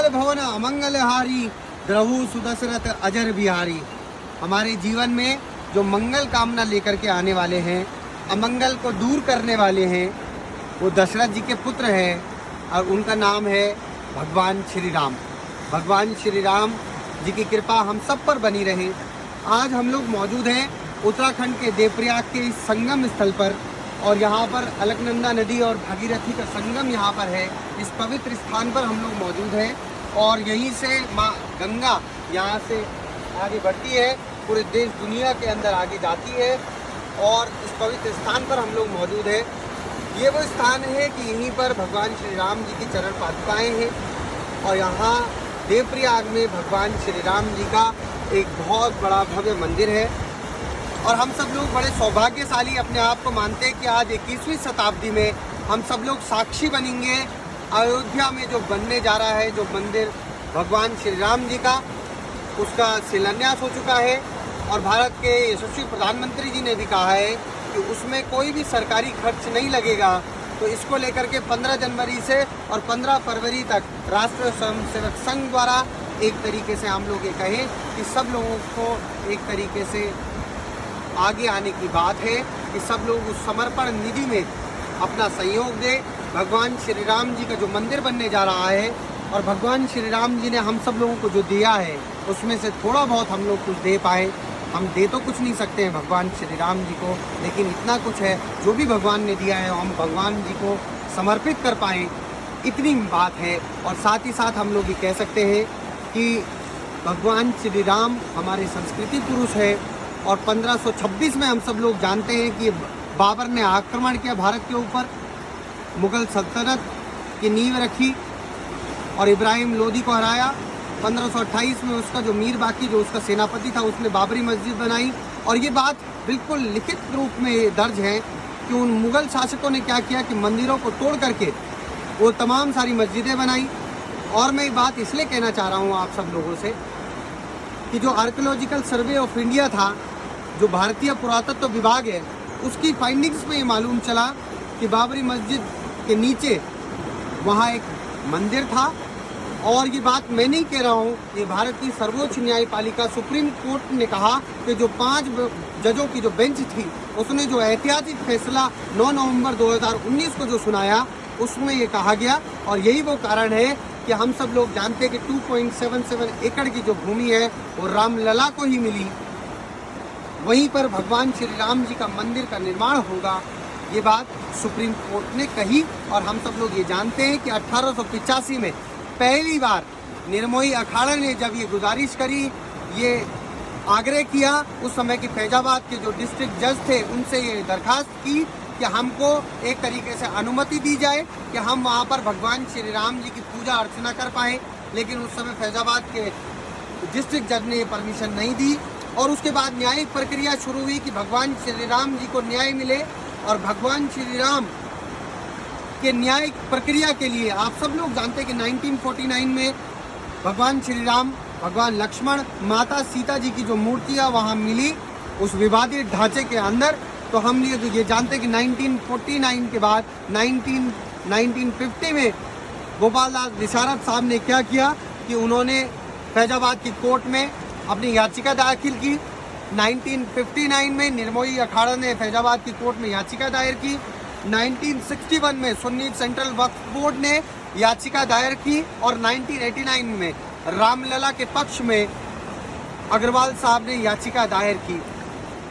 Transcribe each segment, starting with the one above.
मंगल भवन अमंगलहारी द्रहु सुदशरथ अजर बिहारी। हमारे जीवन में जो मंगल कामना लेकर के आने वाले हैं, अमंगल को दूर करने वाले हैं, वो दशरथ जी के पुत्र हैं और उनका नाम है भगवान श्री राम। भगवान श्री राम जी की कृपा हम सब पर बनी रहे। आज हम लोग मौजूद हैं उत्तराखंड के देवप्रयाग के इस संगम स्थल पर और यहाँ पर अलकनंदा नदी और भागीरथी का संगम यहाँ पर है। इस पवित्र स्थान पर हम लोग मौजूद हैं और यहीं से माँ गंगा यहाँ से आगे बढ़ती है, पूरे देश दुनिया के अंदर आगे जाती है और इस पवित्र स्थान पर हम लोग मौजूद हैं। ये वो स्थान है कि यहीं पर भगवान श्री राम जी की चरण पादुकाएँ हैं और यहाँ देवप्रयाग में भगवान श्री राम जी का एक बहुत बड़ा भव्य मंदिर है। और हम सब लोग बड़े सौभाग्यशाली अपने आप को मानते हैं कि आज 21वीं शताब्दी में हम सब लोग साक्षी बनेंगे। अयोध्या में जो बनने जा रहा है जो मंदिर भगवान श्री राम जी का, उसका शिलान्यास हो चुका है और भारत के यशस्वी प्रधानमंत्री जी ने भी कहा है कि उसमें कोई भी सरकारी खर्च नहीं लगेगा। तो इसको लेकर के 15 जनवरी से और 15 फरवरी तक राष्ट्रीय स्वयंसेवक संघ द्वारा एक तरीके से हम लोग ये कहें कि सब लोगों को एक तरीके से आगे आने की बात है कि सब लोग उस समर्पण निधि में अपना सहयोग दें। भगवान श्री राम जी का जो मंदिर बनने जा रहा है और भगवान श्री राम जी ने हम सब लोगों को जो दिया है उसमें से थोड़ा बहुत हम लोग कुछ दे पाए। हम दे तो कुछ नहीं सकते हैं भगवान श्री राम जी को, लेकिन इतना कुछ है जो भी भगवान ने दिया है हम भगवान जी को समर्पित कर पाएँ, इतनी बात है। और साथ ही साथ हम लोग ये कह सकते हैं कि भगवान श्री राम हमारे संस्कृति पुरुष है और 1526 में हम सब लोग जानते हैं कि बाबर ने आक्रमण किया भारत के ऊपर, मुगल सल्तनत की नींव रखी और इब्राहिम लोदी को हराया। 1528 में उसका जो मीर बाकी जो उसका सेनापति था उसने बाबरी मस्जिद बनाई और ये बात बिल्कुल लिखित रूप में दर्ज है कि उन मुगल शासकों ने क्या किया कि मंदिरों को तोड़ करके वो तमाम सारी मस्जिदें बनाई। और मैं ये बात इसलिए कहना चाह रहा हूँ आप सब लोगों से कि जो आर्कियोलॉजिकल सर्वे ऑफ इंडिया था, जो भारतीय पुरातत्व विभाग है, उसकी फाइंडिंग्स में ये मालूम चला कि बाबरी मस्जिद के नीचे वहाँ एक मंदिर था। और ये बात मैं नहीं कह रहा हूँ, ये भारत की सर्वोच्च न्यायपालिका सुप्रीम कोर्ट ने कहा कि जो 5 जजों की जो बेंच थी उसने जो ऐतिहासिक फैसला 9 नवंबर 2019 को जो सुनाया उसमें ये कहा गया। और यही वो कारण है कि हम सब लोग जानते हैं कि 2.77 एकड़ की जो भूमि है वो रामलला को ही मिली, वहीं पर भगवान श्री राम जी का मंदिर का निर्माण होगा। ये बात सुप्रीम कोर्ट ने कही और हम सब लोग ये जानते हैं कि 1885 में पहली बार निर्मोही अखाड़ा ने जब ये गुजारिश करी, ये आग्रह किया, उस समय के फैजाबाद के जो डिस्ट्रिक्ट जज थे उनसे ये दरखास्त की कि हमको एक तरीके से अनुमति दी जाए कि हम वहाँ पर भगवान श्री राम जी की पूजा अर्चना कर पाएँ। लेकिन उस समय फैजाबाद के डिस्ट्रिक्ट जज ने परमिशन नहीं दी और उसके बाद न्यायिक प्रक्रिया शुरू हुई कि भगवान श्री राम जी को न्याय मिले। और भगवान श्री राम के न्यायिक प्रक्रिया के लिए आप सब लोग जानते हैं कि 1949 में भगवान श्री राम, भगवान लक्ष्मण, माता सीता जी की जो मूर्तियाँ वहाँ मिली उस विवादित ढांचे के अंदर। तो हम ये जानते हैं कि 1949 के बाद 1950 में गोपाल दास विशारद साहब ने क्या किया कि उन्होंने फैजाबाद की कोर्ट में अपनी याचिका दाखिल की। 1959 में निर्मोही अखाड़ा ने फैजाबाद की कोर्ट में याचिका दायर की। 1961 में सुन्नी सेंट्रल वक्फ बोर्ड ने याचिका दायर की और 1989 में रामलला के पक्ष में अग्रवाल साहब ने याचिका दायर की।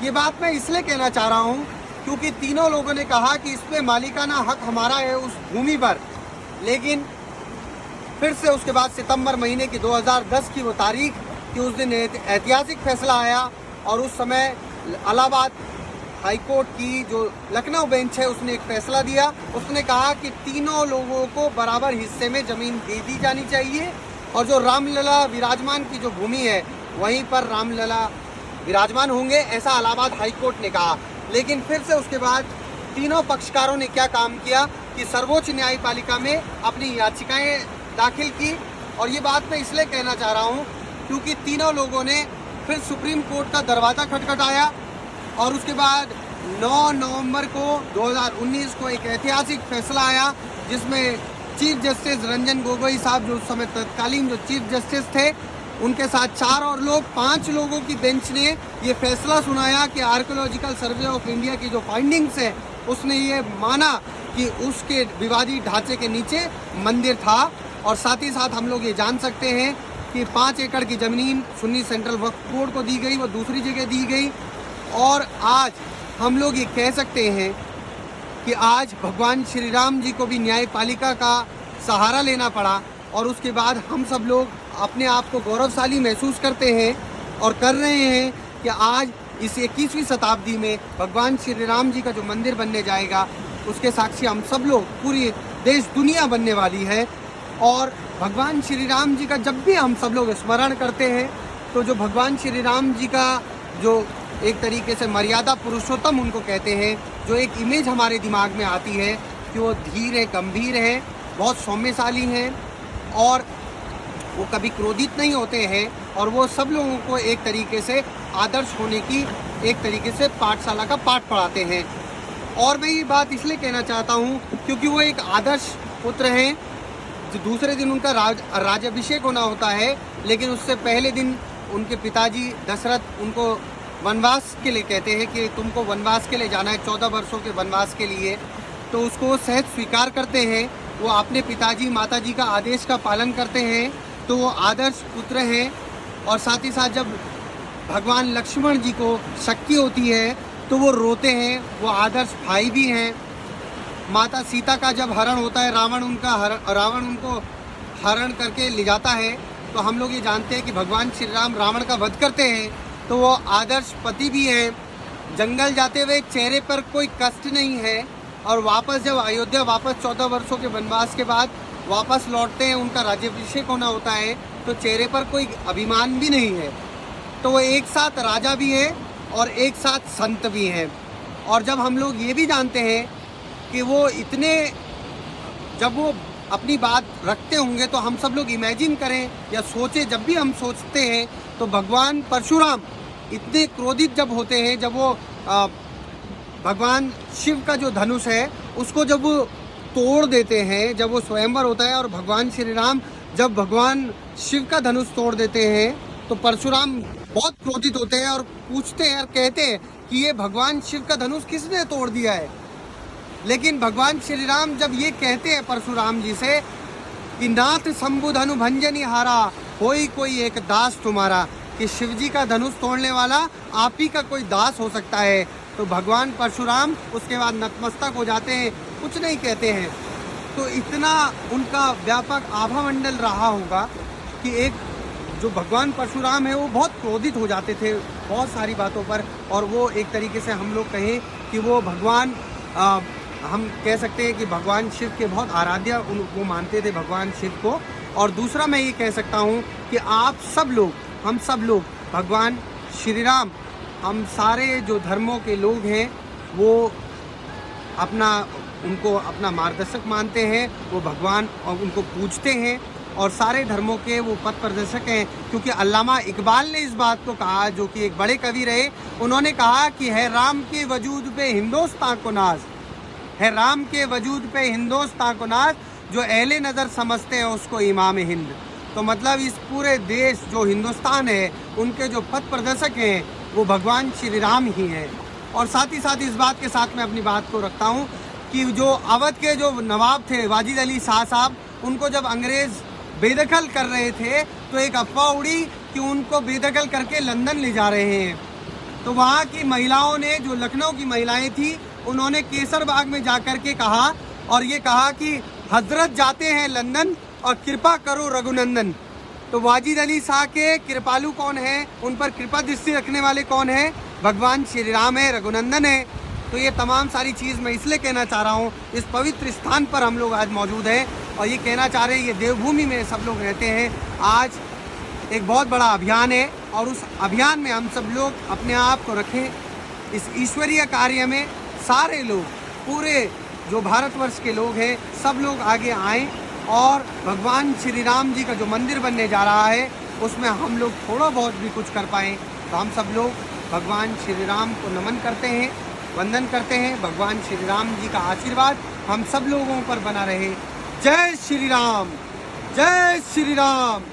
ये बात मैं इसलिए कहना चाह रहा हूँ क्योंकि तीनों लोगों ने कहा कि इस पे मालिकाना हक हमारा है उस भूमि पर। लेकिन फिर से उसके बाद सितंबर महीने की 2010 की वो तारीख कि उस दिन ऐतिहासिक फैसला आया और उस समय इलाहाबाद हाई कोर्ट की जो लखनऊ बेंच है उसने एक फैसला दिया। उसने कहा कि तीनों लोगों को बराबर हिस्से में ज़मीन दे दी जानी चाहिए और जो रामलला विराजमान की जो भूमि है वहीं पर रामलला विराजमान होंगे, ऐसा इलाहाबाद हाई कोर्ट ने कहा। लेकिन फिर से उसके बाद तीनों पक्षकारों ने क्या काम किया कि सर्वोच्च न्यायपालिका में अपनी याचिकाएं दाखिल की। और ये बात मैं इसलिए कहना चाह रहा हूँ क्योंकि तीनों लोगों ने फिर सुप्रीम कोर्ट का दरवाज़ा खटखटाया और उसके बाद 9 नवंबर को 2019 को एक ऐतिहासिक फैसला आया जिसमें चीफ जस्टिस रंजन गोगोई साहब जो उस समय तत्कालीन जो चीफ जस्टिस थे, उनके साथ 4 और लोग 5 लोगों की बेंच ने ये फैसला सुनाया कि आर्कियोलॉजिकल सर्वे ऑफ इंडिया की जो फाइंडिंग्स है उसने ये माना कि उसके विवादी ढांचे के नीचे मंदिर था। और साथ ही साथ हम लोग ये जान सकते हैं कि 5 एकड़ की ज़मीन सुन्नी सेंट्रल वक्फ बोर्ड को दी गई, वो दूसरी जगह दी गई। और आज हम लोग ये कह सकते हैं कि आज भगवान श्री राम जी को भी न्यायपालिका का सहारा लेना पड़ा और उसके बाद हम सब लोग अपने आप को गौरवशाली महसूस करते हैं और कर रहे हैं कि आज इस 21वीं शताब्दी में भगवान श्री राम जी का जो मंदिर बनने जाएगा उसके साक्षी हम सब लोग, पूरी देश दुनिया बनने वाली है। और भगवान श्री राम जी का जब भी हम सब लोग स्मरण करते हैं तो जो भगवान श्री राम जी का जो एक तरीके से मर्यादा पुरुषोत्तम उनको कहते हैं, जो एक इमेज हमारे दिमाग में आती है कि वो धीर है, गंभीर है, बहुत सौम्यशाली हैं और वो कभी क्रोधित नहीं होते हैं और वो सब लोगों को एक तरीके से आदर्श होने की एक तरीके से पाठशाला का पाठ पढ़ाते हैं। और मैं ये बात इसलिए कहना चाहता हूँ क्योंकि वो एक आदर्श पुत्र हैं। जो दूसरे दिन उनका राज्याभिषेक होना होता है, लेकिन उससे पहले दिन उनके पिताजी दशरथ उनको वनवास के लिए कहते हैं कि तुमको वनवास के लिए जाना है, 14 वर्षों के वनवास के लिए। तो उसको सहज स्वीकार करते हैं, वो अपने पिताजी माताजी का आदेश का पालन करते हैं, तो वो आदर्श पुत्र हैं। और साथ ही साथ जब भगवान लक्ष्मण जी को शक्ति होती है तो वो रोते हैं, वो आदर्श भाई भी हैं। माता सीता का जब हरण होता है, रावण उनको हरण करके ले जाता है, तो हम लोग ये जानते हैं कि भगवान श्री राम रावण का वध करते हैं, तो वो आदर्श पति भी हैं। जंगल जाते हुए चेहरे पर कोई कष्ट नहीं है और वापस जब अयोध्या 14 वर्षों के वनवास के बाद वापस लौटते हैं, उनका राज्याभिषेक होना होता है, तो चेहरे पर कोई अभिमान भी नहीं है। तो वो एक साथ राजा भी है और एक साथ संत भी हैं। और जब हम लोग ये भी जानते हैं कि वो इतने, जब वो अपनी बात रखते होंगे तो हम सब लोग इमेजिन करें या सोचें, जब भी हम सोचते हैं तो भगवान परशुराम इतने क्रोधित जब होते हैं, जब वो भगवान शिव का जो धनुष है उसको जब वो तोड़ देते हैं, जब वो स्वयंवर होता है और भगवान श्री राम जब भगवान शिव का धनुष तोड़ देते हैं तो परशुराम बहुत क्रोधित होते हैं और पूछते हैं और कहते हैं कि ये भगवान शिव का धनुष किसने तोड़ दिया है। लेकिन भगवान श्री राम जब ये कहते हैं परशुराम जी से कि नाथ शंभु धनु भंजनी हारा, कोई एक दास तुम्हारा, कि शिव जी का धनुष तोड़ने वाला आप ही का कोई दास हो सकता है, तो भगवान परशुराम उसके बाद नतमस्तक हो जाते हैं, कुछ नहीं कहते हैं। तो इतना उनका व्यापक आभा मंडल रहा होगा कि एक जो भगवान परशुराम है वो बहुत क्रोधित हो जाते थे बहुत सारी बातों पर। और वो एक तरीके से हम लोग कहें कि वो भगवान हम कह सकते हैं कि भगवान शिव के बहुत आराध्य वो मानते थे भगवान शिव को। और दूसरा मैं ये कह सकता हूँ कि आप सब लोग, हम सब लोग भगवान श्री राम, हम सारे जो धर्मों के लोग हैं वो उनको अपना मार्गदर्शक मानते हैं, वो भगवान और उनको पूजते हैं और सारे धर्मों के वो पथ प्रदर्शक हैं। क्योंकि अल्लामा इकबाल ने इस बात को कहा, जो कि एक बड़े कवि रहे, उन्होंने कहा कि है राम के वजूद पे हिंदुस्तान को नाज, है राम के वजूद पे हिंदुस्तान को नाज, जो अहले नज़र समझते हैं उसको इमाम हिंद। तो मतलब इस पूरे देश जो हिंदुस्तान है उनके जो पथ प्रदर्शक हैं वो भगवान श्री राम ही हैं। और साथ ही साथ इस बात के साथ मैं अपनी बात को रखता हूँ कि जो अवध के जो नवाब थे वाजिद अली शाह साहब, उनको जब अंग्रेज़ बेदखल कर रहे थे तो एक अफवाह उड़ी कि उनको बेदखल करके लंदन ले जा रहे हैं। तो वहाँ की महिलाओं ने, जो लखनऊ की महिलाएं थी, उन्होंने केसर बाग में जाकर के कहा और ये कहा कि हजरत जाते हैं लंदन और कृपा करो रघुनंदन। तो वाजिद अली शाह के कृपालु कौन है, उन पर कृपा दृष्टि रखने वाले कौन है? भगवान श्री राम है, रघुनंदन है। तो ये तमाम सारी चीज़ मैं इसलिए कहना चाह रहा हूँ, इस पवित्र स्थान पर हम लोग आज मौजूद हैं और ये कहना चाह रहे हैं, ये देवभूमि में सब लोग रहते हैं। आज एक बहुत बड़ा अभियान है और उस अभियान में हम सब लोग अपने आप को रखें। इस ईश्वरीय कार्य में सारे लोग, पूरे जो भारतवर्ष के लोग हैं, सब लोग आगे आएँ और भगवान श्री राम जी का जो मंदिर बनने जा रहा है उसमें हम लोग थोड़ा बहुत भी कुछ कर पाएँ। तो हम सब लोग भगवान श्री राम को नमन करते हैं, वंदन करते हैं। भगवान श्री राम जी का आशीर्वाद हम सब लोगों पर बना रहे। जय श्री राम, जय श्री राम,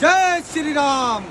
जय श्री राम।